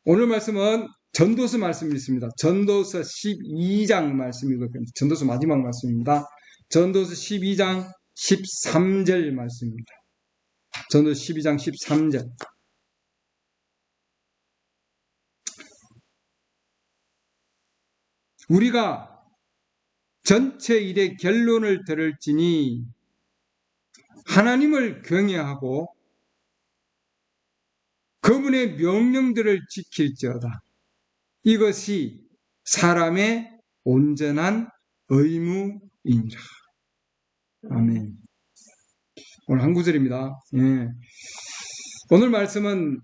오늘 말씀은 전도서 말씀이 있습니다. 전도서 12장 말씀이거든요. 전도서 마지막 말씀입니다. 전도서 12장 13절 말씀입니다. 전도서 12장 13절. 우리가 전체 일의 결론을 들을지니 하나님을 경외하고 그분의 명령들을 지킬지어다. 이것이 사람의 온전한 의무이니라. 아멘. 오늘 한 구절입니다. 예. 오늘 말씀은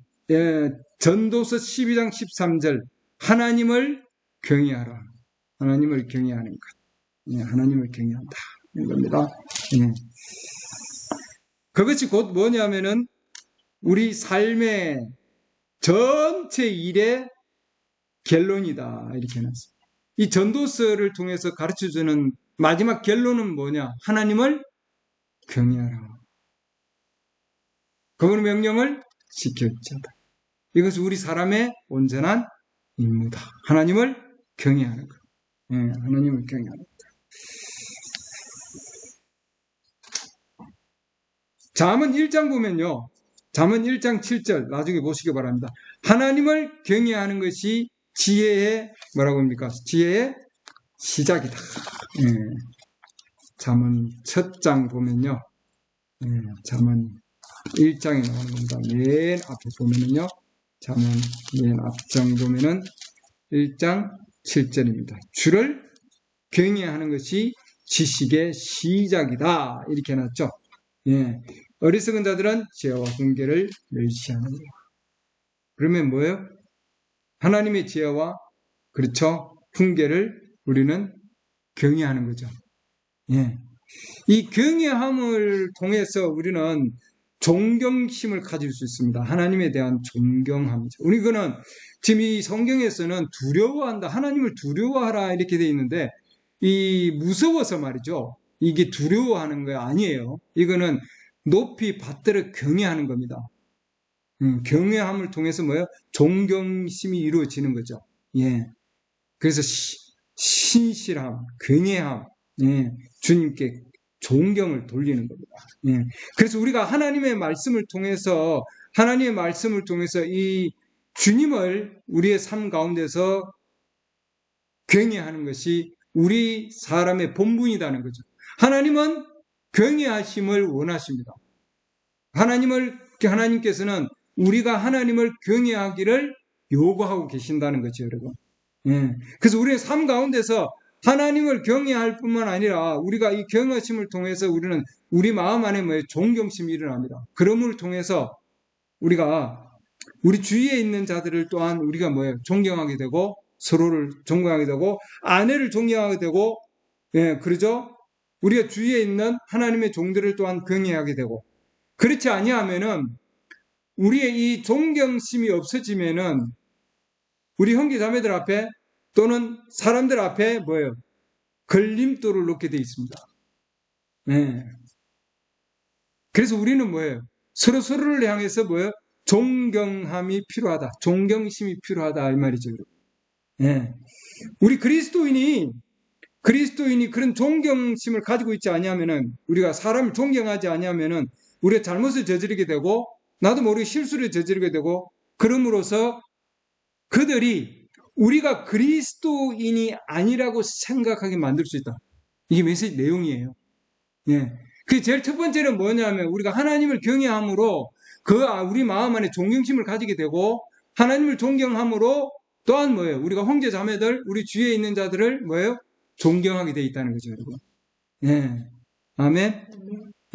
전도서 12장 13절 하나님을 경외하라. 하나님을 경외하는 것. 예, 하나님을 경외한다. 이겁니다. 예. 그것이 곧 뭐냐면은 우리 삶의 전체 일의 결론이다. 이렇게 해놨습니다. 이 전도서를 통해서 가르쳐주는 마지막 결론은 뭐냐? 하나님을 경외하라. 그분의 명령을 지킬지어다. 이것은 우리 사람의 온전한 임무다. 하나님을 경외하는 것. 예, 하나님을 경외하는 것. 잠언 1장 보면요. 잠언 1장 7절 나중에 보시기 바랍니다. 하나님을 경외하는 것이 지혜의 뭐라고 합니까? 지혜의 시작이다. 예. 잠언 첫 장 보면요. 예, 잠언 1장에 나오는 겁니다. 맨 앞에 보면은요. 잠언 맨 앞장 보면은 1장 7절입니다. 주를 경외하는 것이 지식의 시작이다. 이렇게 해놨죠. 예. 어리석은 자들은 지혜와 훈계를 멸시하는 거예요. 그러면 뭐예요? 하나님의 지혜와 그렇죠? 훈계를 우리는 경외하는 거죠. 예. 이 경외함을 통해서 우리는 존경심을 가질 수 있습니다. 하나님에 대한 존경함이죠. 우리 그는 지금 이 성경에서는 두려워한다. 하나님을 두려워하라 이렇게 되어 있는데 이 무서워서 말이죠. 이게 두려워하는 거 아니에요. 이거는 높이 받들어 경외하는 겁니다. 경외함을 통해서 뭐예요? 존경심이 이루어지는 거죠. 예. 그래서 신실함, 경외함, 예. 주님께 존경을 돌리는 겁니다. 예. 그래서 우리가 하나님의 말씀을 통해서 이 주님을 우리의 삶 가운데서 경외하는 것이 우리 사람의 본분이라는 거죠. 하나님은 경외하심을 원하십니다. 하나님께서는 우리가 하나님을 경외하기를 요구하고 계신다는 거죠, 여러분. 예. 그래서 우리의 삶 가운데서 하나님을 경외할 뿐만 아니라 우리가 이 경외심을 통해서 우리는 우리 마음 안에 존경심이 일어납니다. 그럼을 통해서 우리가 우리 주위에 있는 자들을 또한 우리가 존경하게 되고 서로를 존경하게 되고 아내를 존경하게 되고 예, 그러죠? 우리가 주위에 있는 하나님의 종들을 또한 경외하게 되고 그렇지 아니하면은 우리의 이 존경심이 없어지면은 우리 형제 자매들 앞에 또는 사람들 앞에 걸림돌을 놓게 되어 있습니다. 네. 그래서 우리는 서로를 향해서 존경함이 필요하다. 존경심이 필요하다. 이 말이죠. 네. 우리 그리스도인이 그런 존경심을 가지고 있지 아니하면은 우리가 사람을 존경하지 아니하면은 우리가 잘못을 저지르게 되고 나도 모르게 실수를 저지르게 되고 그럼으로써 그들이 우리가 그리스도인이 아니라고 생각하게 만들 수 있다. 이게 메시지 내용이에요. 예. 그 제일 첫 번째는 뭐냐면 우리가 하나님을 경외함으로 우리 마음 안에 존경심을 가지게 되고 하나님을 존경함으로 또한 우리가 형제 자매들 우리 주위에 있는 자들을 존경하게 돼 있다는 거죠, 여러분. 예. 아멘.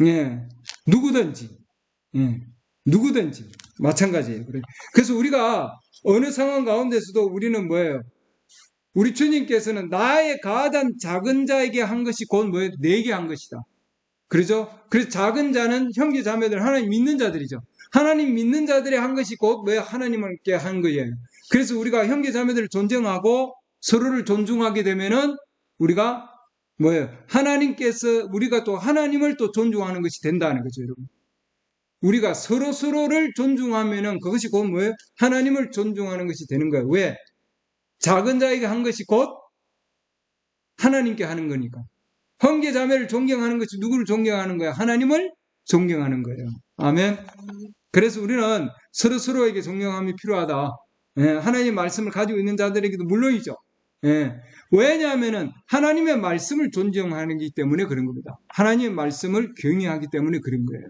예. 누구든지 마찬가지예요. 그래서 우리가 어느 상황 가운데서도 우리는 우리 주님께서는 나의 가장 작은 자에게 한 것이 곧 내게 한 것이다. 그렇죠? 그래서 작은 자는 형제 자매들 하나님 믿는 자들이죠. 하나님 믿는 자들이 한 것이 곧 하나님께 한 거예요. 그래서 우리가 형제 자매들을 존경하고 서로를 존중하게 되면은 우리가 하나님께서 우리가 또 하나님을 또 존중하는 것이 된다는 거죠, 여러분. 우리가 서로를 존중하면은 그것이 곧 뭐예요? 하나님을 존중하는 것이 되는 거예요. 왜? 작은 자에게 한 것이 곧 하나님께 하는 거니까. 형제 자매를 존경하는 것이 누구를 존경하는 거야? 하나님을 존경하는 거예요. 아멘. 그래서 우리는 서로에게 존경함이 필요하다. 예, 하나님의 말씀을 가지고 있는 자들에게도 물론이죠. 예, 왜냐하면은 하나님의 말씀을 존경하기 때문에 그런 겁니다. 하나님의 말씀을 경외하기 때문에 그런 거예요.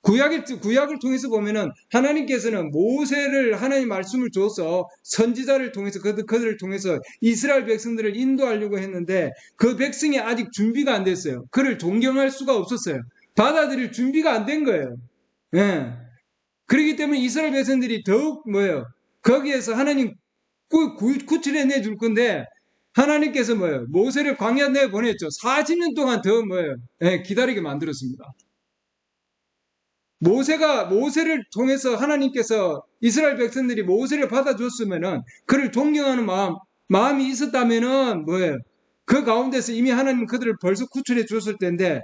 구약을 통해서 보면은 하나님께서는 모세를 하나님 말씀을 줘서 선지자를 통해서 그들을 통해서 이스라엘 백성들을 인도하려고 했는데 그 백성이 아직 준비가 안 됐어요. 그를 존경할 수가 없었어요. 받아들일 준비가 안 된 거예요. 예. 그렇기 때문에 이스라엘 백성들이 더욱 뭐예요? 거기에서 하나님 구출해 내줄 건데 하나님께서 뭐예요? 모세를 광야 내에 보냈죠. 40년 동안 더 뭐예요? 예, 기다리게 만들었습니다. 모세를 통해서 하나님께서 이스라엘 백성들이 모세를 받아줬으면은 그를 존경하는 마음이 있었다면은 뭐예요? 그 가운데서 이미 하나님 그들을 벌써 구출해 줬을 텐데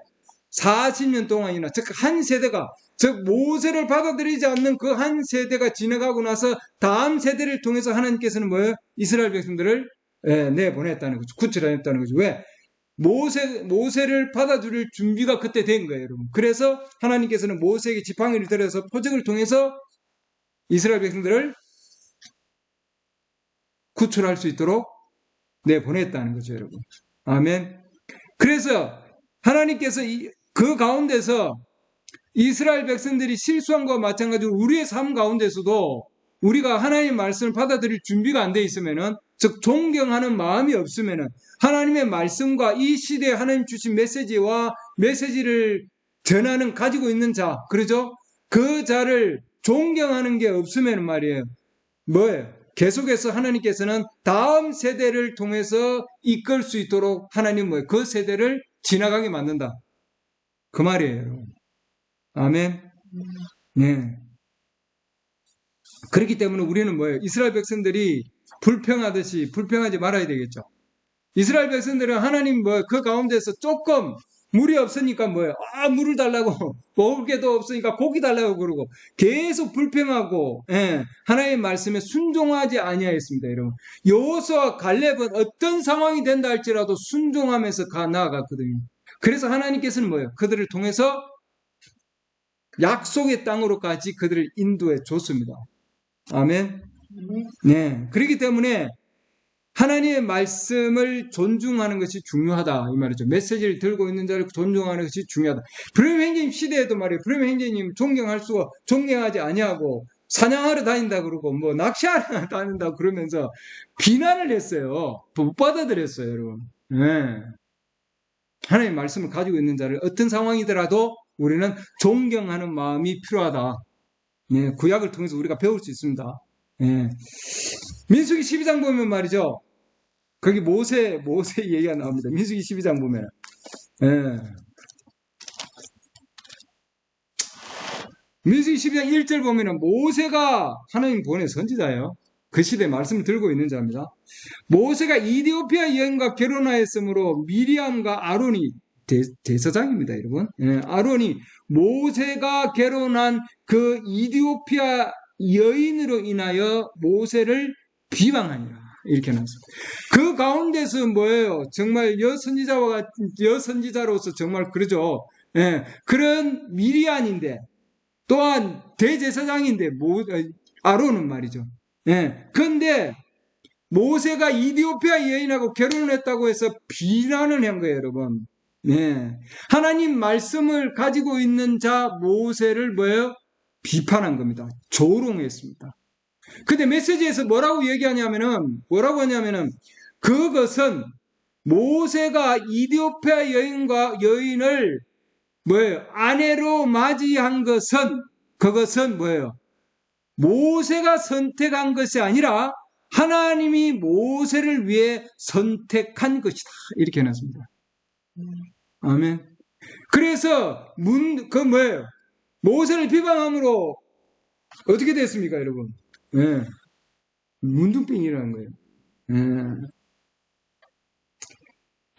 40년 동안이나 즉 한 세대가 즉 모세를 받아들이지 않는 그 한 세대가 지나가고 나서 다음 세대를 통해서 하나님께서는 뭐예요? 이스라엘 백성들을 내보냈다는 거죠. 구출했다는 거죠. 왜? 모세를 받아줄 준비가 그때 된 거예요, 여러분. 그래서 하나님께서는 모세에게 지팡이를 들여서 표적을 통해서 이스라엘 백성들을 구출할 수 있도록 내보냈다는 거죠, 여러분. 아멘. 그래서 하나님께서 그 가운데서 이스라엘 백성들이 실수한 것과 마찬가지로 우리의 삶 가운데서도 우리가 하나님의 말씀을 받아들일 준비가 안 돼 있으면은 즉 존경하는 마음이 없으면은 하나님의 말씀과 이 시대에 하나님 주신 메시지를 전하는 가지고 있는 자, 그러죠? 그 자를 존경하는 게 없으면 말이에요. 뭐예요? 계속해서 하나님께서는 다음 세대를 통해서 이끌 수 있도록 하나님 뭐예요? 그 세대를 지나가게 만든다. 그 말이에요. 아멘. 네. 그렇기 때문에 우리는 뭐예요? 이스라엘 백성들이 불평하지 말아야 되겠죠. 이스라엘 백성들은 하나님 그 가운데서 조금 물이 없으니까 뭐예요? 물을 달라고 먹을 게도 없으니까 고기 달라고 그러고 계속 불평하고 하나님의 말씀에 순종하지 아니하였습니다. 여러분. 여호수아와 갈렙은 어떤 상황이 된다 할지라도 순종하면서 나아갔거든요. 그래서 하나님께서는 뭐예요? 그들을 통해서 약속의 땅으로까지 그들을 인도해 줬습니다. 아멘. 네. 그렇기 때문에 하나님의 말씀을 존중하는 것이 중요하다. 이 말이죠. 메시지를 들고 있는 자를 존중하는 것이 중요하다. 브레멘 행제님 시대에도 말이에요. 브레멘 행제님 존경하지 아니하고 사냥하러 다닌다 그러고 낚시하러 다닌다 그러면서 비난을 했어요. 못 받아들였어요, 여러분. 네. 하나님의 말씀을 가지고 있는 자를 어떤 상황이더라도 우리는 존경하는 마음이 필요하다. 네, 구약을 통해서 우리가 배울 수 있습니다. 네. 민수기 12장 보면 말이죠. 거기 모세 얘기가 나옵니다. 민수기 12장 보면. 네. 민수기 12장 1절 보면은 모세가 하나님 보낸 선지자예요. 그 시대에 말씀을 들고 있는 자입니다. 모세가 이디오피아 여인과 결혼하였으므로 미리암과 아론이 대서장입니다, 여러분. 예, 아론이 모세가 결혼한 그 이디오피아 여인으로 인하여 모세를 비방하니라. 이렇게 나왔습니다. 그 가운데서 뭐예요? 정말 여선지자로서 정말 그러죠. 예, 그런 미리암인데 또한 대제사장인데 아론은 말이죠. 예, 그런데 모세가 이디오피아 여인하고 결혼을 했다고 해서 비난을 한 거예요, 여러분. 네. 하나님 말씀을 가지고 있는 자 모세를 뭐예요? 비판한 겁니다. 조롱했습니다. 근데 메시지에서 뭐라고 하냐면은 그것은 모세가 이디오피아 여인을 뭐예요? 아내로 맞이한 그것은 뭐예요? 모세가 선택한 것이 아니라 하나님이 모세를 위해 선택한 것이다. 이렇게 해놨습니다. 아멘. 그래서 뭐예요? 모세를 비방함으로 어떻게 됐습니까, 여러분? 네. 문둥병이라는 거예요. 네.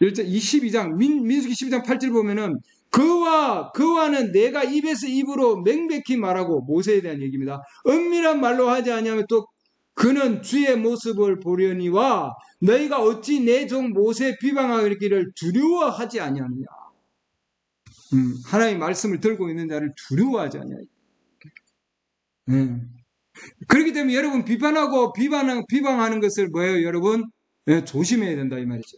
22장 민수기 12장 8절 보면은 그와는 내가 입에서 입으로 명백히 말하고, 모세에 대한 얘기입니다. 은밀한 말로 하지 아니하면 또 그는 주의 모습을 보려니와 너희가 어찌 내 종 모세 비방하기를 두려워하지 아니하느냐. 하나님의 말씀을 들고 있는 자를 두려워하지 아니하느냐. 그렇기 때문에 여러분 비방하는 것을 뭐예요, 여러분? 조심해야 된다 이 말이죠.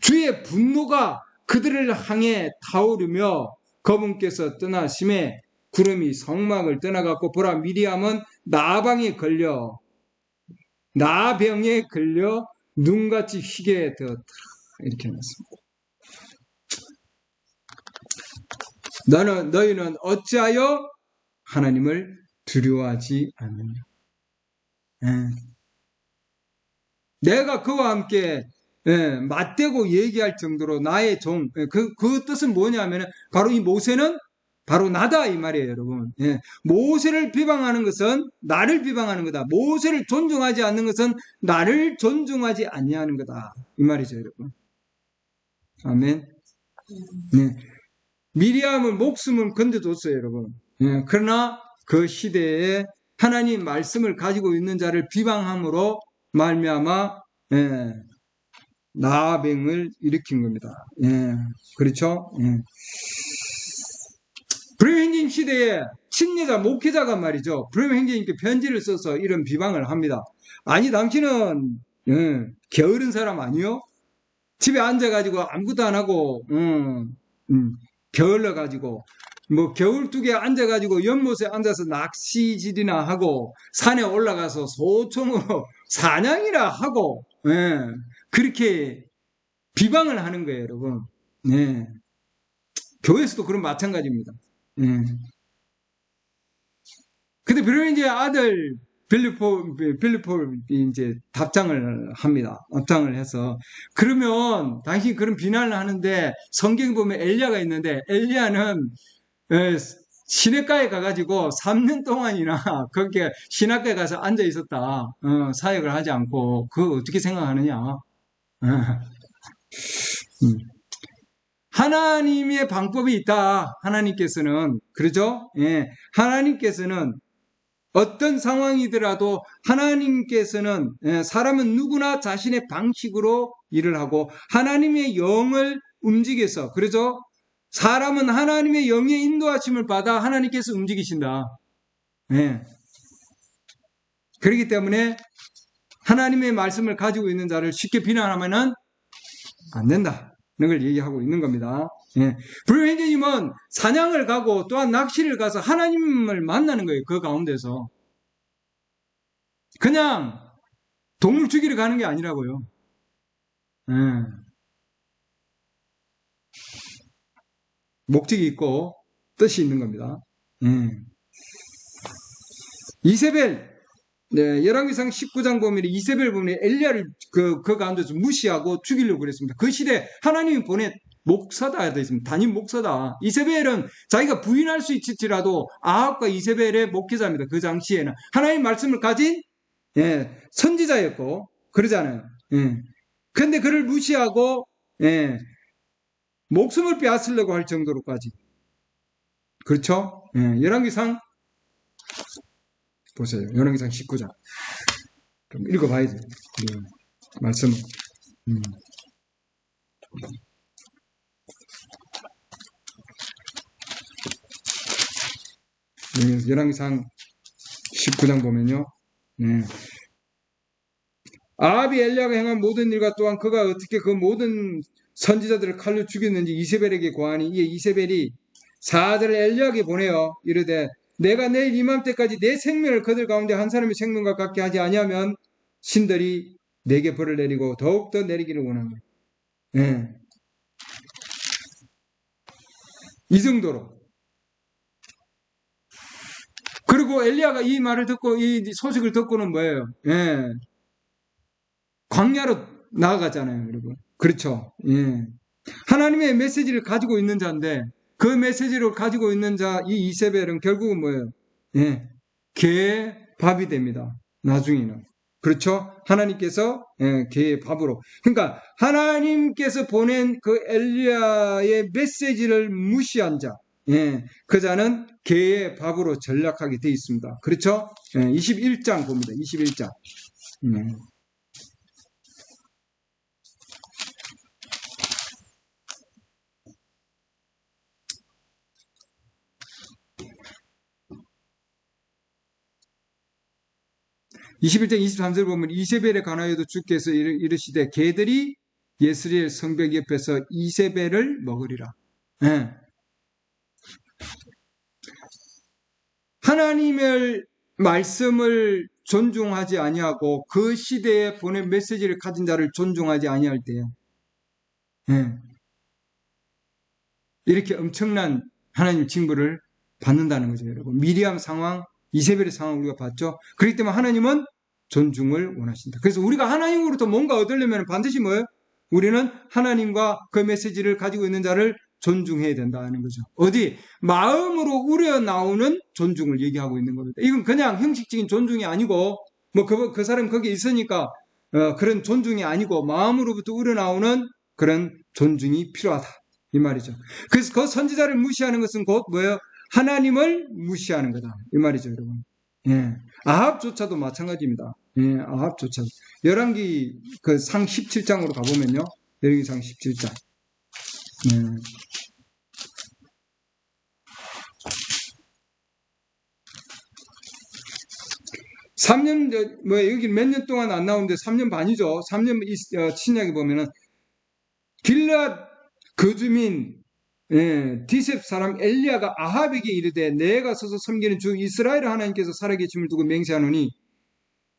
주의 분노가 그들을 향해 타오르며 그분께서 떠나심에 구름이 성막을 떠나갔고 보라 미리암은 나병에 걸려 눈같이 희게 되었다. 이렇게 나왔습니다. 너희는 어찌하여 하나님을 두려워하지 않느냐. 내가 그와 함께 맞대고 얘기할 정도로 나의 종, 그 뜻은 뭐냐면 바로 이 모세는 바로 나다 이 말이에요, 여러분. 모세를 비방하는 것은 나를 비방하는 거다. 모세를 존중하지 않는 것은 나를 존중하지 아니하는 거다 이 말이죠, 여러분. 아멘. 미리암은 목숨은 건져줬어요, 여러분. 그러나 그 시대에 하나님 말씀을 가지고 있는 자를 비방함으로 말미암아 나병을 일으킨 겁니다. 그렇죠? 브레임행진 시대에 친례자 목회자가 말이죠. 브레임행진님께 편지를 써서 이런 비방을 합니다. 아니 당신은 게으른 사람 아니요? 집에 앉아가지고 아무것도 안 하고 게을러가지고 뭐 겨울뚝에 앉아가지고 연못에 앉아서 낚시질이나 하고 산에 올라가서 소총으로 사냥이나 하고 그렇게 비방을 하는 거예요, 여러분. 교회에서도 그런 마찬가지입니다. 근데 브레인지의 아들 빌리폴이 이제 답장을 합니다. 답장을 해서 그러면 당신이 그런 비난을 하는데 성경 보면 엘리야가 있는데 엘리야는 시냇가에 가가지고 3년 동안이나 거기에 시냇가에 가서 앉아 있었다. 사역을 하지 않고 그거 어떻게 생각하느냐? 하나님의 방법이 있다. 하나님께서는 그러죠? 하나님께서는 어떤 상황이더라도 하나님께서는 사람은 누구나 자신의 방식으로 일을 하고 하나님의 영을 움직여서 그러죠? 사람은 하나님의 영의 인도하심을 받아 하나님께서 움직이신다. 그렇기 때문에 하나님의 말씀을 가지고 있는 자를 쉽게 비난하면 안 된다. 이런 걸 얘기하고 있는 겁니다. 브레인님은 사냥을 가고 또한 낚시를 가서 하나님을 만나는 거예요. 그 가운데서. 그냥 동물 죽이러 가는 게 아니라고요. 목적이 있고 뜻이 있는 겁니다. 이세벨, 열왕기상 19장 보면 이세벨 보면 엘리야를 그 가운데서 무시하고 죽이려고 그랬습니다. 그 시대 하나님이 보낸 목사다 되어 있습니다. 담임 목사다. 이세벨은 자기가 부인할 수 있을지라도 아합과 이세벨의 목회자입니다. 그 당시에는 하나님의 말씀을 가진 선지자였고 그러잖아요. 그런데 그를 무시하고 목숨을 빼앗으려고 할 정도로까지. 그렇죠? 열왕기상 보세요. 열왕기상 19장. 좀 읽어봐야죠. 말씀을. 열왕기상 19장 보면요. 아합이 엘리야가 행한 모든 일과 또한 그가 어떻게 그 모든 선지자들을 칼로 죽였는지 이세벨에게 고하니 이에 이세벨이 사자를 엘리야에게 보내어 이르되 내가 내일 이맘때까지 내 생명을 그들 가운데 한 사람의 생명과 같게 하지 아니하면 신들이 내게 벌을 내리고 더욱더 내리기를 원합니다. 이 정도로. 그리고 엘리야가 이 말을 듣고 이 소식을 듣고는 뭐예요? 광야로 나아갔잖아요, 여러분. 그렇죠? 하나님의 메시지를 가지고 있는 자인데 그 메시지를 가지고 있는 자 이 이세벨은 결국은 뭐예요? 개 밥이 됩니다. 나중에는. 그렇죠? 하나님께서 개의 밥으로. 그러니까 하나님께서 보낸 그 엘리야의 메시지를 무시한 자, 그 자는 개의 밥으로 전락하게 되어 있습니다. 그렇죠? 21장 봅니다. 21장. 21장 23절 보면 이세벨에 관하여도 주께서 이르시되 개들이 예스리엘 성벽 옆에서 이세벨을 먹으리라. 하나님의 말씀을 존중하지 아니하고 그 시대에 보낸 메시지를 가진 자를 존중하지 아니할 때요. 이렇게 엄청난 하나님 징벌을 받는다는 거죠, 여러분. 미리암 상황, 이세벨의 상황을 우리가 봤죠. 그렇기 때문에 하나님은 존중을 원하신다. 그래서 우리가 하나님으로부터 뭔가 얻으려면 반드시 뭐예요? 우리는 하나님과 그 메시지를 가지고 있는 자를 존중해야 된다는 거죠. 어디? 마음으로 우러나오는 존중을 얘기하고 있는 겁니다. 이건 그냥 형식적인 존중이 아니고, 뭐 그 사람 거기에 있으니까 그런 존중이 아니고 마음으로부터 우러나오는 그런 존중이 필요하다. 이 말이죠. 그래서 그 선지자를 무시하는 것은 곧 뭐예요? 하나님을 무시하는 거다. 이 말이죠, 여러분. 아합조차도 마찬가지입니다. 아합조차도. 열왕기 그 상 17장으로 가보면요. 열왕기 상 17장. 3년, 여기 몇 년 동안 안 나오는데 3년 반이죠. 3년 신약에 보면은 길앗 거주민 디셉 사람 엘리야가 아합에게 이르되 내가 서서 섬기는 주 이스라엘 하나님께서 살아계심을 두고 맹세하노니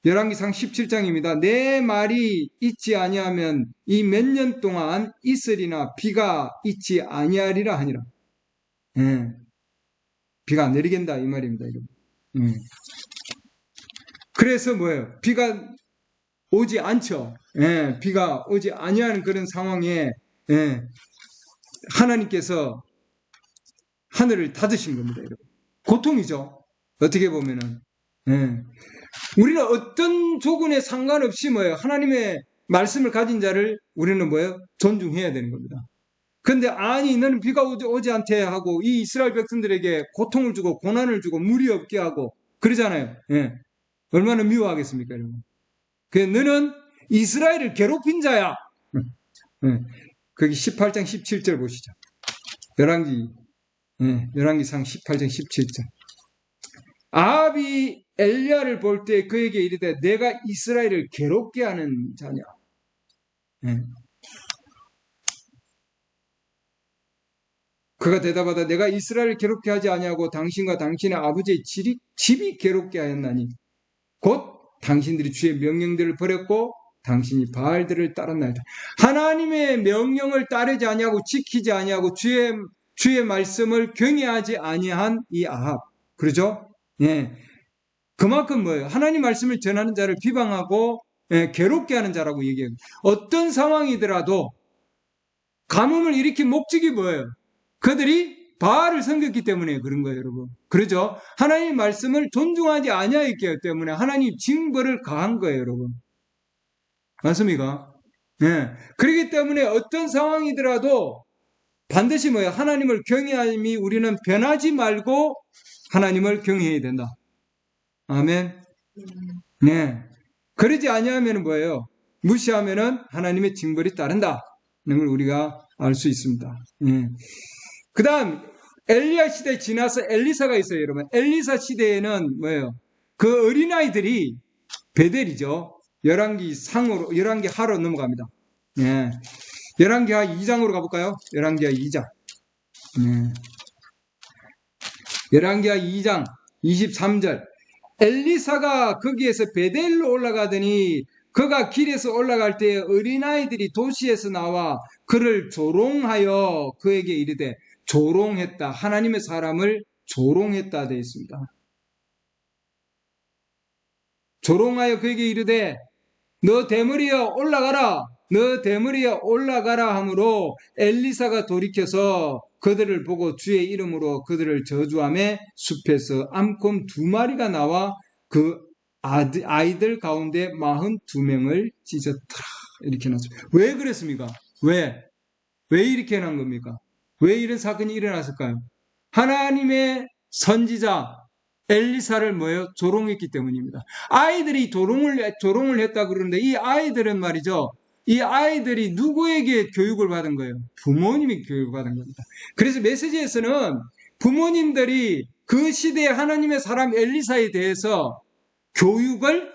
열왕기상 17장입니다. 내 말이 있지 아니하면 이 몇 년 동안 이슬이나 비가 있지 아니하리라 하니라. 비가 안 내리겠다 이 말입니다. 그래서 뭐예요? 비가 오지 않죠. 비가 오지 아니하는 그런 상황에 하나님께서 하늘을 닫으신 겁니다. 여러분. 고통이죠. 어떻게 보면은. 우리는 어떤 조건에 상관없이 뭐예요? 하나님의 말씀을 가진 자를 우리는 뭐예요? 존중해야 되는 겁니다. 근데 아니 너는 비가 오지 않게 하고 이 이스라엘 백성들에게 고통을 주고 고난을 주고 물이 없게 하고 그러잖아요. 얼마나 미워하겠습니까, 여러분? 너는 이스라엘을 괴롭힌 자야. 거기 18장 17절 보시죠. 열왕기상 18장 17절. 아합이 엘리야를 볼 때 그에게 이르되 내가 이스라엘을 괴롭게 하는 자냐. 그가 대답하다 내가 이스라엘을 괴롭게 하지 아니하고 당신과 당신의 아버지의 집이 괴롭게 하였나니 곧 당신들이 주의 명령들을 버렸고 당신이 바알들을 따랐나이다. 하나님의 명령을 따르지 아니하고 지키지 아니하고 주의 말씀을 경외하지 아니한 이 아합. 그러죠? 그만큼 뭐예요? 하나님 말씀을 전하는 자를 비방하고 괴롭게 하는 자라고 얘기해요. 어떤 상황이더라도 가뭄을 일으킨 목적이 뭐예요? 그들이 바알을 섬겼기 때문에 그런 거예요, 여러분. 그렇죠? 하나님 말씀을 존중하지 아니하였기 때문에 하나님 징벌을 가한 거예요, 여러분. 맞습니까? 그렇기 때문에 어떤 상황이더라도 반드시 뭐예요? 하나님을 경외함이 우리는 변하지 말고 하나님을 경외해야 된다. 아멘. 그러지 아니하면 뭐예요? 무시하면은 하나님의 징벌이 따른다. 는 걸 우리가 알 수 있습니다. 그 다음, 엘리야 시대 지나서 엘리사가 있어요, 여러분. 엘리사 시대에는 뭐예요? 그 어린아이들이 베델이죠. 열왕기 하로 넘어갑니다. 열왕기하 2장으로 가볼까요? 열왕기하 2장. 열왕기하 2장 23절. 엘리사가 거기에서 베델로 올라가더니 그가 길에서 올라갈 때 어린아이들이 도시에서 나와 그를 조롱하여 그에게 이르되 조롱했다. 하나님의 사람을 조롱했다 되어 있습니다. 조롱하여 그에게 이르되 너 대머리여 올라가라. 너 대머리여 올라가라 하므로 엘리사가 돌이켜서 그들을 보고 주의 이름으로 그들을 저주하며 숲에서 암곰 2마리가 나와 그 아이들 가운데 42명을 찢었더라. 이렇게 나왔습니다. 왜 그랬습니까? 왜 이렇게 난 겁니까? 왜 이런 사건이 일어났을까요? 하나님의 선지자 엘리사를 뭐예요? 조롱했기 때문입니다. 아이들이 조롱을 했다 그러는데 이 아이들은 말이죠. 이 아이들이 누구에게 교육을 받은 거예요? 부모님이 교육을 받은 겁니다. 그래서 메시지에서는 부모님들이 그 시대의 하나님의 사람 엘리사에 대해서 교육을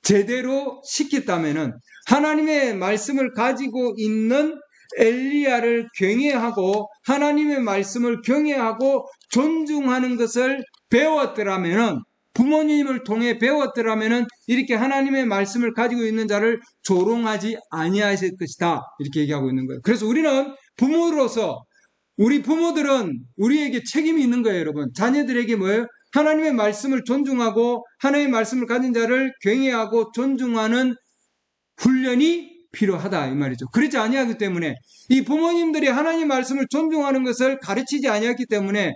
제대로 시켰다면은 하나님의 말씀을 가지고 있는 엘리야를 경외하고 하나님의 말씀을 경외하고 존중하는 것을 배웠더라면은 부모님을 통해 배웠더라면은 이렇게 하나님의 말씀을 가지고 있는 자를 조롱하지 아니하실 것이다. 이렇게 얘기하고 있는 거예요. 그래서 우리는 부모로서 우리 부모들은 우리에게 책임이 있는 거예요, 여러분. 자녀들에게 뭐예요? 하나님의 말씀을 존중하고 하나님의 말씀을 가진 자를 경외하고 존중하는 훈련이 필요하다 이 말이죠. 그렇지 아니하기 때문에 이 부모님들이 하나님 말씀을 존중하는 것을 가르치지 아니했기 때문에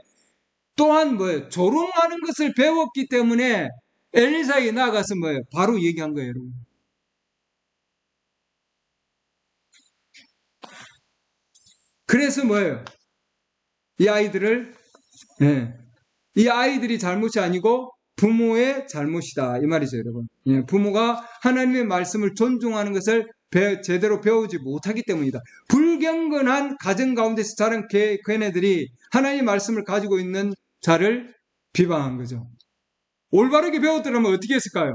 또한 뭐예요? 조롱하는 것을 배웠기 때문에 엘리사에게 나아가서 뭐예요? 바로 얘기한 거예요, 여러분. 그래서 뭐예요? 이 아이들을 이 아이들이 잘못이 아니고 부모의 잘못이다 이 말이죠, 여러분. 부모가 하나님의 말씀을 존중하는 것을 제대로 배우지 못하기 때문이다. 불경건한 가정 가운데서 자란 걔네들이 하나님의 말씀을 가지고 있는 자를 비방한 거죠. 올바르게 배웠더라면 어떻게 했을까요?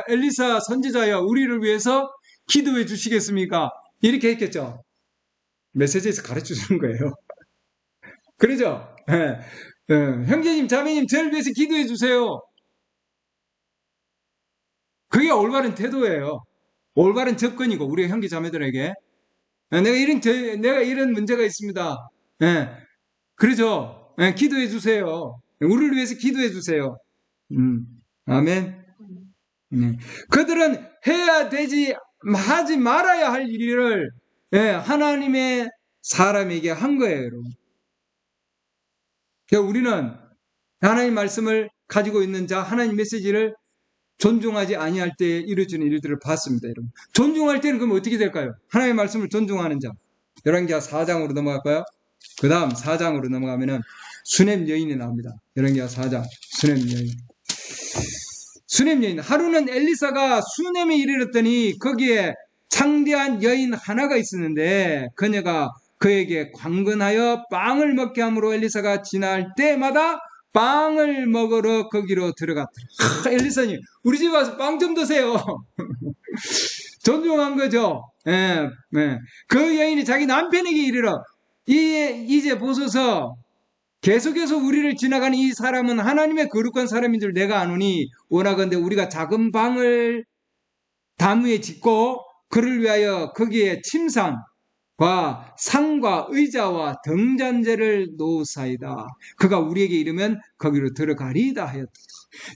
엘리사 선지자여, 우리를 위해서 기도해 주시겠습니까? 이렇게 했겠죠. 메시지에서 가르쳐 주는 거예요. 그러죠? 형제님, 자매님, 저를 위해서 기도해 주세요. 그게 올바른 태도예요. 올바른 접근이고, 우리 형제 자매들에게. 내가 이런 문제가 있습니다. 그러죠? 기도해 주세요. 우리를 위해서 기도해 주세요. 아멘. 그들은 하지 말아야 할 일을 하나님의 사람에게 한 거예요, 여러분. 우리는 하나님 말씀을 가지고 있는 자, 하나님 메시지를 존중하지 아니할 때 이루어지는 일들을 봤습니다, 여러분. 존중할 때는 그럼 어떻게 될까요? 하나님의 말씀을 존중하는 자. 열왕기하 4장으로 넘어갈까요? 그 다음 4장으로 넘어가면은 수넴 여인이 나옵니다. 열왕기하 4장 수넴 여인. 수넴 여인. 하루는 엘리사가 수넴에 이르렀더니 거기에 창대한 여인 하나가 있었는데 그녀가 그에게 관건하여 빵을 먹게 함으로 엘리사가 지날 때마다 빵을 먹으러 거기로 들어갔더라. 엘리사님, 우리 집 와서 빵 좀 드세요. 존중한 거죠. 그 여인이 자기 남편에게 이르러 이제 보소서, 계속해서 우리를 지나가는 이 사람은 하나님의 거룩한 사람인 줄 내가 아노니 원하건대 우리가 작은 방을 담위에 짓고 그를 위하여 거기에 침상과 상과 의자와 등잔재를 놓으사이다. 그가 우리에게 이르면 거기로 들어가리이다 하였다.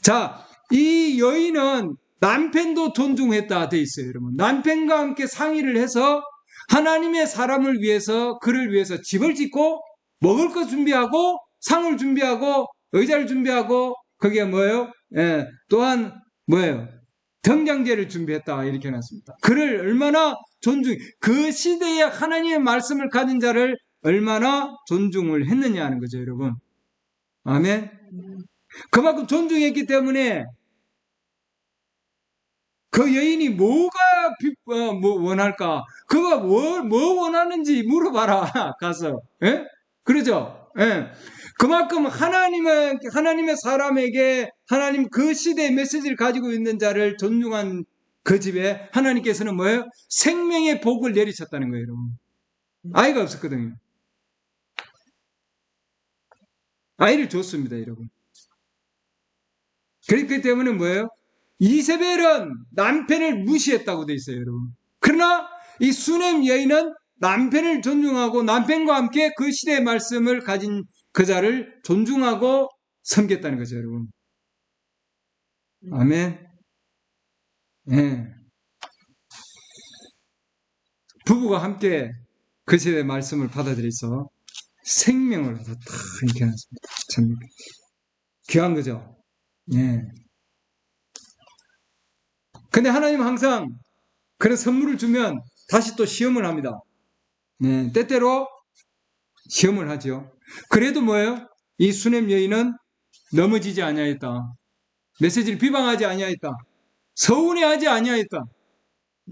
자, 이 여인은 남편도 존중했다 돼 있어요, 여러분. 남편과 함께 상의를 해서 하나님의 사람을 위해서, 그를 위해서 집을 짓고 먹을 거 준비하고 상을 준비하고 의자를 준비하고 거기에 뭐예요? 또한 뭐예요? 등잔재를 준비했다 이렇게 해놨습니다. 그를 얼마나 그 시대에 하나님의 말씀을 가진 자를 얼마나 존중을 했느냐 하는 거죠, 여러분. 아멘. 그만큼 존중했기 때문에 그 여인이 뭐가 원할까? 그가 뭐 원하는지 물어봐라 가서. 그러죠? 그만큼 하나님의 사람에게 하나님 그 시대의 메시지를 가지고 있는 자를 존중한 그 집에 하나님께서는 뭐예요? 생명의 복을 내리셨다는 거예요, 여러분. 아이가 없었거든요. 아이를 줬습니다, 여러분. 그렇기 때문에 뭐예요? 이세벨은 남편을 무시했다고 돼 있어요, 여러분. 그러나 이 수넴 여인은 남편을 존중하고 남편과 함께 그 시대의 말씀을 가진 그 자를 존중하고 섬겼다는 거죠, 여러분. 아멘. 부부가 함께 그 시대의 말씀을 받아들여서 생명을 얻었다 이렇게 해놨습니다. 참 귀한 거죠. 근데 하나님은 항상 그런 선물을 주면 다시 또 시험을 합니다. 네, 때때로 시험을 하죠. 그래도 뭐예요? 이 수냄 여인은 넘어지지 아니하였다. 메시지를 비방하지 아니하였다. 서운해하지 아니하였다.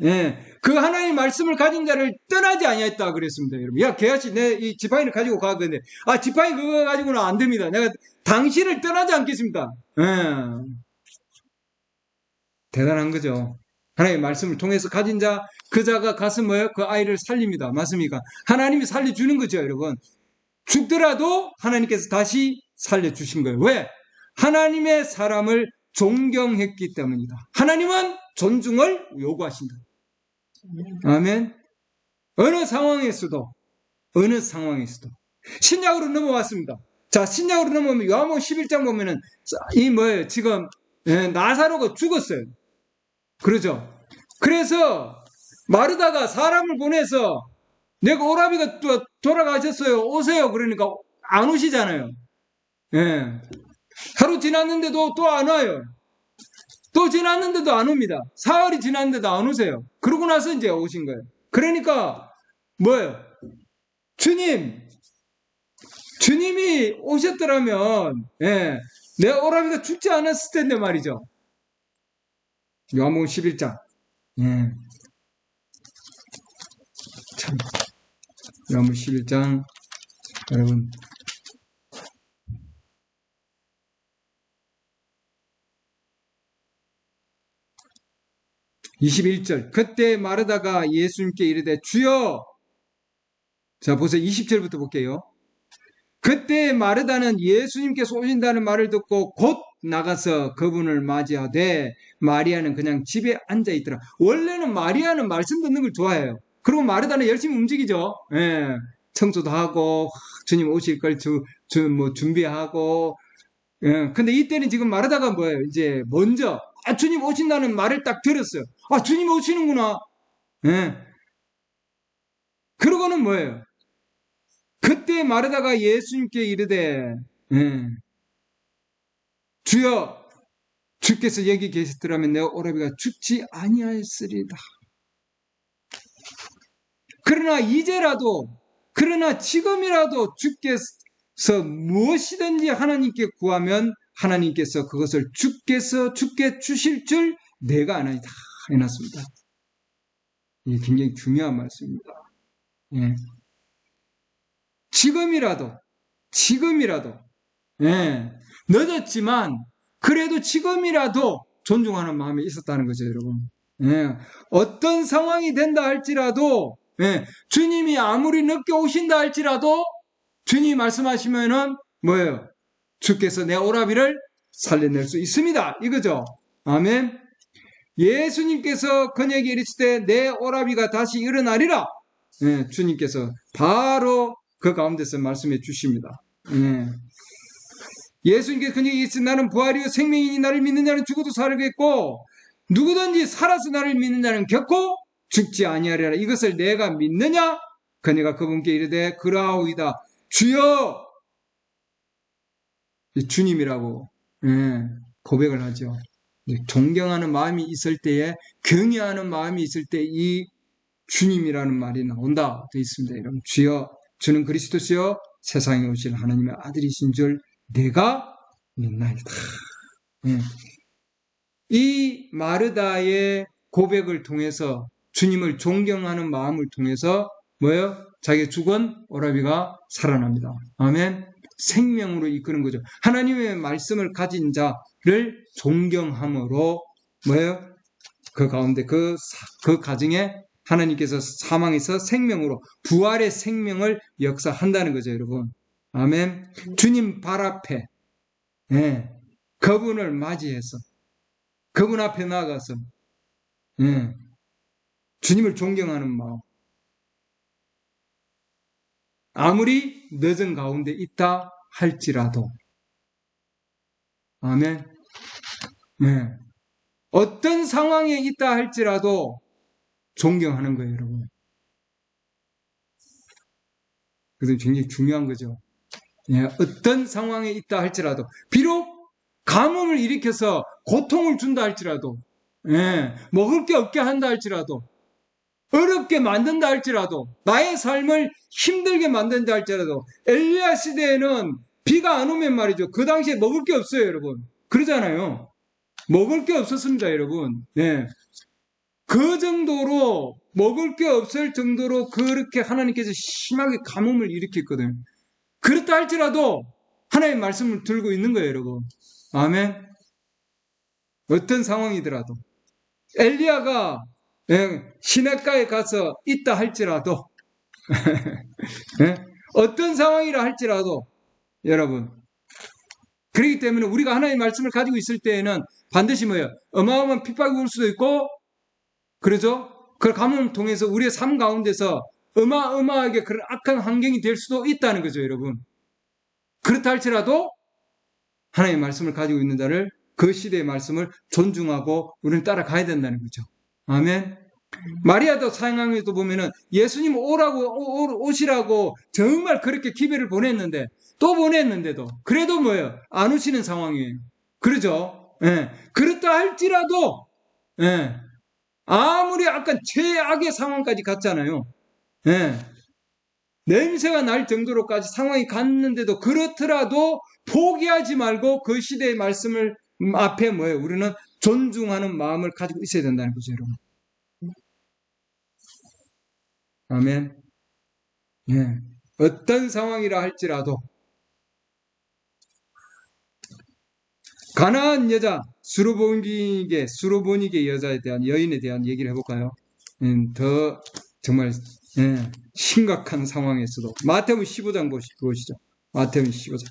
예, 그 하나님의 말씀을 가진 자를 떠나지 아니하였다 그랬습니다, 여러분. 야, 개아씨, 내 이 지팡이를 가지고 가. 근데 지팡이 그거 가지고는 안 됩니다. 내가 당신을 떠나지 않겠습니다. 예, 대단한 거죠. 하나님의 말씀을 통해서 가진 자, 그 자가 가서 뭐예요? 그 아이를 살립니다. 맞습니까? 하나님이 살려주는 거죠, 여러분. 죽더라도 하나님께서 다시 살려주신 거예요. 왜? 하나님의 사람을 존경했기 때문이다. 하나님은 존중을 요구하신다. 아멘. 어느 상황에서도 신약으로 넘어왔습니다. 자, 신약으로 넘어오면 요한복음 11장 보면은 이 뭐예요? 지금 나사로가 죽었어요. 그러죠? 그래서 마르다가 사람을 보내서 내가 오라비가 또 돌아가셨어요. 오세요. 그러니까 안 오시잖아요. 예. 하루 지났는데도 또 안 와요. 또 지났는데도 안 옵니다. 사흘이 지났는데도 안 오세요. 그러고 나서 이제 오신 거예요. 그러니까 뭐예요? 주님이 오셨더라면 내 오라비가 죽지 않았을 텐데 말이죠. 요한복음 11장. 예. 참. 요한복음 11장 여러분 21절. 그때 마르다가 예수님께 이르되 주여. 자, 보세요. 20절부터 볼게요. 그때 마르다는 예수님께서 오신다는 말을 듣고 곧 나가서 그분을 맞이하되 마리아는 그냥 집에 앉아 있더라. 원래는 마리아는 말씀 듣는 걸 좋아해요. 그리고 마르다는 열심히 움직이죠. 예. 청소도 하고 주님 오실 걸 뭐 준비하고. 예. 근데 이때는 지금 마르다가 뭐예요? 이제 먼저 주님 오신다는 말을 딱 들었어요. 주님 오시는구나. 예. 그러고는 뭐예요? 그때 마르다가 예수님께 이르되 주여 주께서 여기 계시더라면 내 오라비가 죽지 아니하였으리다. 그러나 지금이라도 주께서 무엇이든지 하나님께 구하면 하나님께서 그것을 주께 주실 줄 내가 아나이다 해놨습니다. 이게 굉장히 중요한 말씀입니다. 예. 지금이라도 늦었지만 그래도 지금이라도 존중하는 마음이 있었다는 거죠, 여러분. 어떤 상황이 된다 할지라도 주님이 아무리 늦게 오신다 할지라도 주님이 말씀하시면은 뭐예요? 주께서 내 오라비를 살려낼 수 있습니다. 이거죠. 아멘. 예수님께서 그에게 이르시되 내 오라비가 다시 일어나리라. 주님께서 바로 그 가운데서 말씀해 주십니다. 예수님께서 그에게 이르시되 나는 부활이요 생명이니 나를 믿는 자는 죽어도 살겠고 누구든지 살아서 나를 믿는 자는 결코 죽지 아니하리라. 이것을 내가 믿느냐? 그네가 그분께 이르되 그러하오이다. 주여. 주님이라고 고백을 하죠. 존경하는 마음이 있을 때에 경외하는 마음이 있을 때 이 주님이라는 말이 나온다 되어 있습니다. 여러분, 주여 주는 그리스도시여 세상에 오실 하나님의 아들이신 줄 내가 믿나이다. 이 마르다의 고백을 통해서 주님을 존경하는 마음을 통해서 뭐예요? 자기의 죽은 오라비가 살아납니다. 아멘. 생명으로 이끄는 거죠. 하나님의 말씀을 가진 자를 존경함으로 뭐예요? 그 가운데 그 가정에 하나님께서 사망에서 생명으로 부활의 생명을 역사한다는 거죠, 여러분. 아멘. 주님 발 앞에 그분을 맞이해서 그분 앞에 나가서 주님을 존경하는 마음. 아무리 늦은 가운데 있다 할지라도 아멘. 어떤 상황에 있다 할지라도 존경하는 거예요, 여러분. 그래서 굉장히 중요한 거죠. 어떤 상황에 있다 할지라도 비록 가뭄을 일으켜서 고통을 준다 할지라도 예, 먹을 게 없게 한다 할지라도, 어렵게 만든다 할지라도, 나의 삶을 힘들게 만든다 할지라도, 엘리야 시대에는 비가 안 오면 말이죠. 그 당시에 먹을 게 없어요, 여러분. 그러잖아요. 먹을 게 없었습니다, 여러분. 예. 그 정도로, 먹을 게 없을 정도로 그렇게 하나님께서 심하게 가뭄을 일으켰거든요. 그렇다 할지라도 하나님의 말씀을 들고 있는 거예요, 여러분. 아멘. 어떤 상황이더라도. 엘리야가 시냇가에 가서 있다 할지라도 어떤 상황이라 할지라도 여러분 그렇기 때문에 우리가 하나님의 말씀을 가지고 있을 때에는 반드시 뭐예요? 어마어마한 핍박이 올 수도 있고 그러죠? 그 가뭄을 통해서 우리의 삶 가운데서 어마어마하게 그런 악한 환경이 될 수도 있다는 거죠, 여러분. 그렇다 할지라도 하나님의 말씀을 가지고 있는 자를 그 시대의 말씀을 존중하고 우리는 따라가야 된다는 거죠. 아멘. 마리아도 상황에도 보면은 예수님 오시라고 정말 그렇게 기별을 보냈는데 또 보냈는데도 그래도 뭐예요? 안 오시는 상황이에요. 그러죠? 예. 그렇다 할지라도 예. 아무리 아까 최악의 상황까지 갔잖아요. 예. 냄새가 날 정도로까지 상황이 갔는데도 그렇더라도 포기하지 말고 그 시대의 말씀을 앞에 뭐예요? 우리는 존중하는 마음을 가지고 있어야 된다는 거죠, 여러분. 아멘. 예. 어떤 상황이라 할지라도 가나안 여자 수로보니게 여자에 대한 여인에 대한 얘기를 해볼까요? 더 정말 심각한 상황에서도 마태복음 15장 보시죠. 마태복음 15장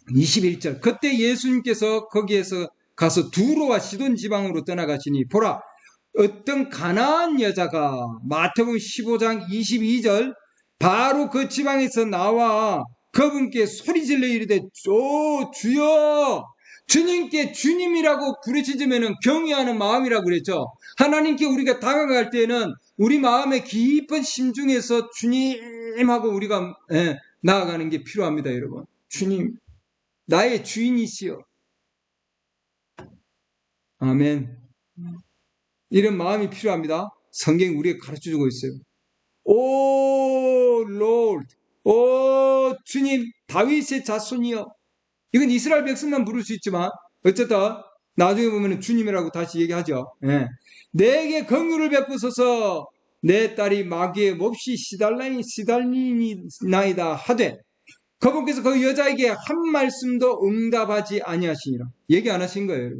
21절 그때 예수님께서 거기에서 가서 두로와 시돈 지방으로 떠나가시니 보라 어떤 가나안 여자가 마태복음 15장 22절 바로 그 지방에서 나와 그분께 소리질러 이르되 오 주여 주님께 주님이라고 부르짖으면 경외하는 마음이라고 그랬죠. 하나님께 우리가 다가갈 때는 우리 마음의 깊은 심중에서 주님하고 우리가 나아가는 게 필요합니다, 여러분. 주님 나의 주인이시여. 아멘. 이런 마음이 필요합니다. 성경이 우리에게 가르쳐주고 있어요. 오 롤드 오 주님 다윗의 자손이여. 이건 이스라엘 백성만 부를 수 있지만 어쨌든 나중에 보면 주님이라고 다시 얘기하죠. 내게 긍휼을 베푸소서 내 딸이 마귀의 몹시 시달리나이다 하되 그분께서 그 여자에게 한 말씀도 응답하지 아니하시니라. 얘기 안 하신 거예요.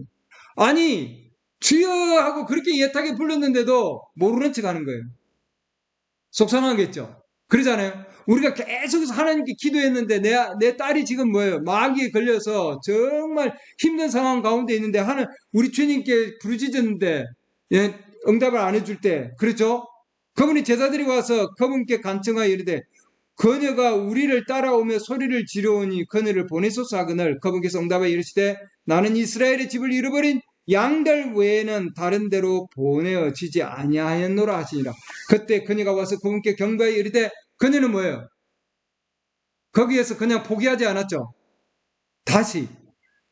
아니 주여 하고 그렇게 예타게 불렀는데도 모르는 척 하는 거예요. 속상하겠죠. 그러잖아요. 우리가 계속해서 하나님께 기도했는데 내 딸이 지금 뭐예요? 마귀에 걸려서 정말 힘든 상황 가운데 있는데 우리 주님께 부르짖었는데 응답을 안 해줄 때 그렇죠? 그분이 제자들이 와서 그분께 간청하여 이르되 그녀가 우리를 따라오며 소리를 지르오니 그녀를 보내소서 하거늘 그분께서 응답하여 이르시되 나는 이스라엘의 집을 잃어버린 양들 외에는 다른 데로 보내어지지 아니하였노라 하시니라. 그때 그녀가 와서 그분께 경배하여 이르되 그녀는 뭐예요? 거기에서 그냥 포기하지 않았죠. 다시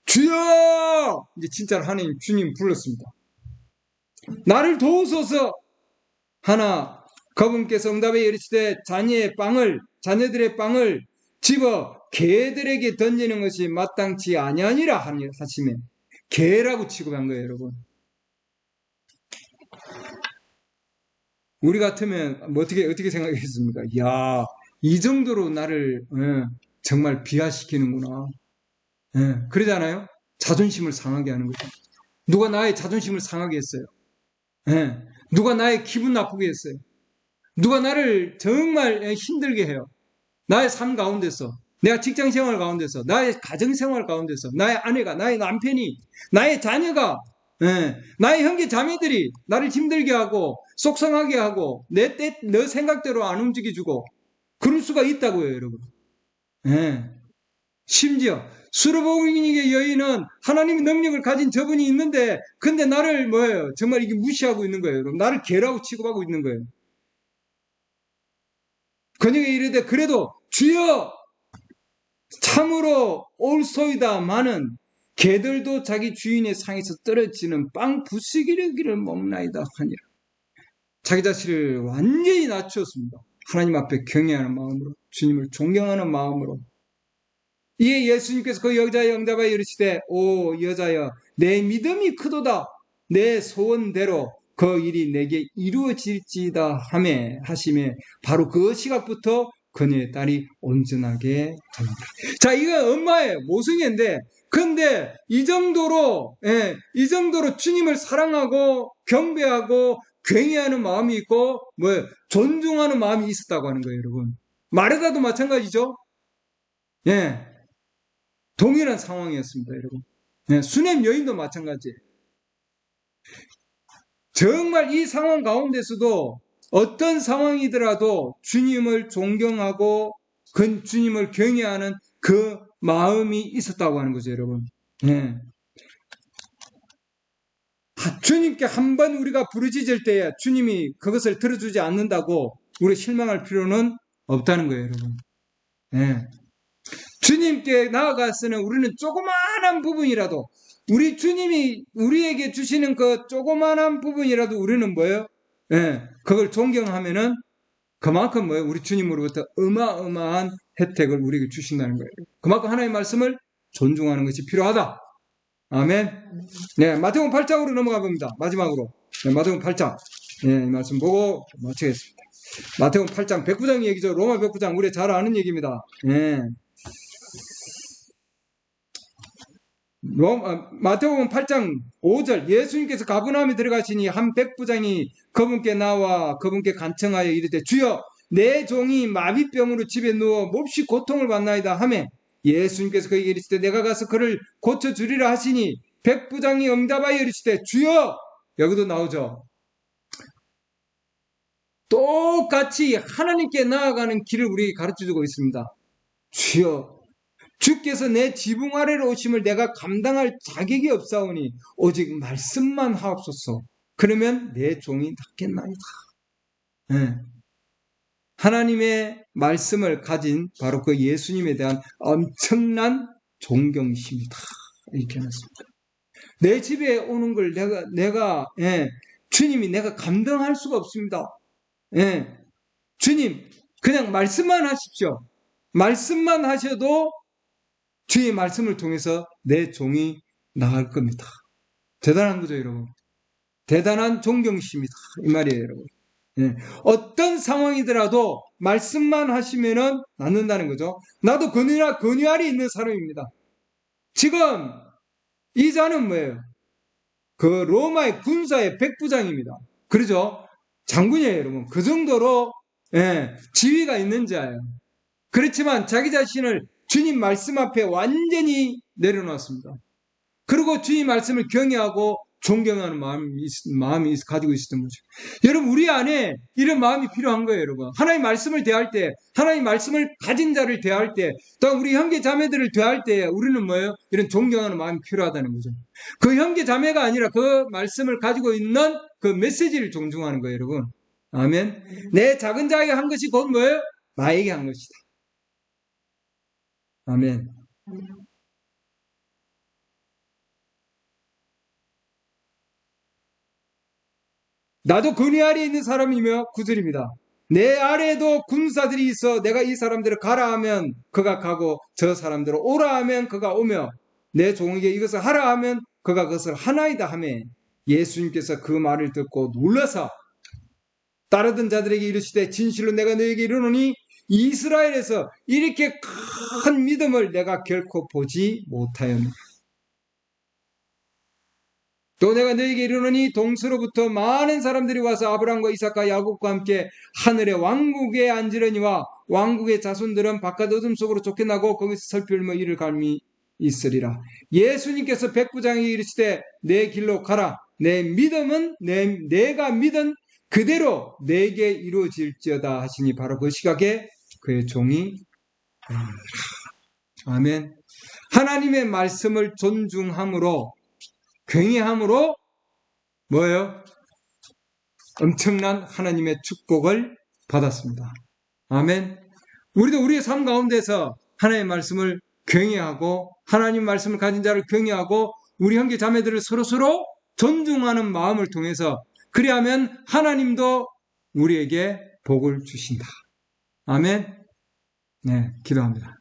주여! 이제 진짜로 하나님 주님 불렀습니다. 나를 도우소서 하나 그분께서 응답하여 이르시되 자녀들의 빵을 집어 개들에게 던지는 것이 마땅치 아니하니라 하시며 개라고 취급한 거예요, 여러분. 우리 같으면 뭐 어떻게 생각했습니까? 야, 이 정도로 나를 정말 비하시키는구나. 그러잖아요. 자존심을 상하게 하는 거죠. 누가 나의 자존심을 상하게 했어요. 누가 나의 기분 나쁘게 했어요. 누가 나를 정말 힘들게 해요. 나의 삶 가운데서, 내가 직장 생활 가운데서, 나의 가정 생활 가운데서, 나의 아내가, 나의 남편이, 나의 자녀가, 나의 형제 자매들이 나를 힘들게 하고 속상하게 하고 내 생각대로 안 움직여주고 그럴 수가 있다고요, 여러분. 심지어 수르보니게 여인은 하나님의 능력을 가진 저분이 있는데 근데 나를 뭐예요? 정말 이게 무시하고 있는 거예요. 여러분. 나를 개라고 취급하고 있는 거예요. 그녀가 이르되 그래도 주여 참으로 옳소이다마는 개들도 자기 주인의 상에서 떨어지는 빵 부스러기를 먹나이다 하니라. 자기 자신을 완전히 낮추었습니다. 하나님 앞에 경외하는 마음으로, 주님을 존경하는 마음으로. 이에 예수님께서 그 여자의 응답하여 이르시되, 오 여자여, 내 믿음이 크도다. 내 소원대로 그 일이 내게 이루어질지다 하시매 바로 그 시각부터 그녀의 딸이 온전하게 됩니다. 자, 이건 엄마의 모성애인데, 근데 이 정도로 주님을 사랑하고 경배하고 경외하는 마음이 있고 존중하는 마음이 있었다고 하는 거예요, 여러분. 마르다도 마찬가지죠. 예, 동일한 상황이었습니다, 여러분. 예, 수넴 여인도 마찬가지예요. 정말 이 상황 가운데서도 어떤 상황이더라도 주님을 존경하고 주님을 경외하는 그 마음이 있었다고 하는 거죠, 여러분. 예. 주님께 한 번 우리가 부르짖을 때에 주님이 그것을 들어주지 않는다고 우리 실망할 필요는 없다는 거예요, 여러분. 예. 주님께 나아가서는 우리는 조그마한 부분이라도 우리 주님이 우리에게 주시는 그 조그마한 부분이라도 우리는 뭐예요? 예, 그걸 존경하면은 그만큼 뭐예요? 우리 주님으로부터 어마어마한 혜택을 우리에게 주신다는 거예요. 그만큼 하나님의 말씀을 존중하는 것이 필요하다. 아멘. 네, 마태복음 8장으로 넘어가 봅니다. 마지막으로. 네, 마태복음 8장. 네, 이 말씀 보고 마치겠습니다. 마태복음 8장, 백부장 얘기죠. 로마 백부장. 우리 잘 아는 얘기입니다. 네. 마태복음 8장 5절 예수님께서 가버나움에 들어가시니 한 백부장이 그분께 나와 그분께 간청하여 이르되 주여 내 종이 마비병으로 집에 누워 몹시 고통을 받나이다 하매 예수님께서 그에게 이르시되 내가 가서 그를 고쳐주리라 하시니 백부장이 응답하여 이르시되 주여. 여기도 나오죠. 똑같이 하나님께 나아가는 길을 우리에게 가르쳐주고 있습니다. 주여 주께서 내 지붕 아래로 오심을 내가 감당할 자격이 없사오니 오직 말씀만 하옵소서. 그러면 내 종이 낫겠나이다. 네. 하나님의 말씀을 가진 바로 그 예수님에 대한 엄청난 존경심이다. 이렇게 해놨습니다. 내 집에 오는 걸 주님이 내가 감당할 수가 없습니다. 주님 그냥 말씀만 하십시오. 말씀만 하셔도 주의 말씀을 통해서 내 종이 나갈 겁니다. 대단한 거죠, 여러분. 대단한 존경심이다. 이 말이에요, 여러분. 예. 어떤 상황이더라도 말씀만 하시면은 낫는다는 거죠. 나도 근위 아래 있는 사람입니다. 지금 이 자는 뭐예요? 그 로마의 군사의 백부장입니다. 그러죠? 장군이에요, 여러분. 그 정도로 지위가 있는 자예요. 그렇지만 자기 자신을 주님 말씀 앞에 완전히 내려놓았습니다. 그리고 주님 말씀을 경외하고 존경하는 마음이 가지고 있었던 거죠. 여러분, 우리 안에 이런 마음이 필요한 거예요, 여러분. 하나님 말씀을 대할 때, 하나님 말씀을 가진 자를 대할 때, 또 우리 형제 자매들을 대할 때 우리는 뭐예요? 이런 존경하는 마음이 필요하다는 거죠. 그 형제 자매가 아니라 그 말씀을 가지고 있는 그 메시지를 존중하는 거예요, 여러분. 아멘. 내 작은 자에게 한 것이 곧 뭐예요? 나에게 한 것이다. 아멘. 나도 근위 아래에 있는 사람이며 9절입니다. 내 아래에도 군사들이 있어 내가 이 사람들을 가라 하면 그가 가고 저 사람들을 오라 하면 그가 오며 내 종에게 이것을 하라 하면 그가 그것을 하나이다 하며 예수님께서 그 말을 듣고 놀라서 따르던 자들에게 이르시되 진실로 내가 너에게 이르노니 이스라엘에서 이렇게 큰 믿음을 내가 결코 보지 못하였노라. 또 내가 너에게 이르노니 동서로부터 많은 사람들이 와서 아브라함과 이삭과 야곱과 함께 하늘의 왕국에 앉으려니와 왕국의 자손들은 바깥 어둠 속으로 쫓겨나고 거기서 설필며 이를 갈미 있으리라. 예수님께서 백부장에게 이르시되 내 길로 가라. 내 믿음은 내가 믿은 그대로 내게 이루어질지어다 하시니 바로 그 시각에 그의 종이 아멘. 하나님의 말씀을 존중함으로 경외함으로 뭐예요? 엄청난 하나님의 축복을 받았습니다. 아멘. 우리도 우리의 삶 가운데서 하나님의 말씀을 경외하고 하나님 말씀을 가진 자를 경외하고 우리 형제 자매들을 서로서로 존중하는 마음을 통해서 그리하면 하나님도 우리에게 복을 주신다. 아멘. 네, 기도합니다.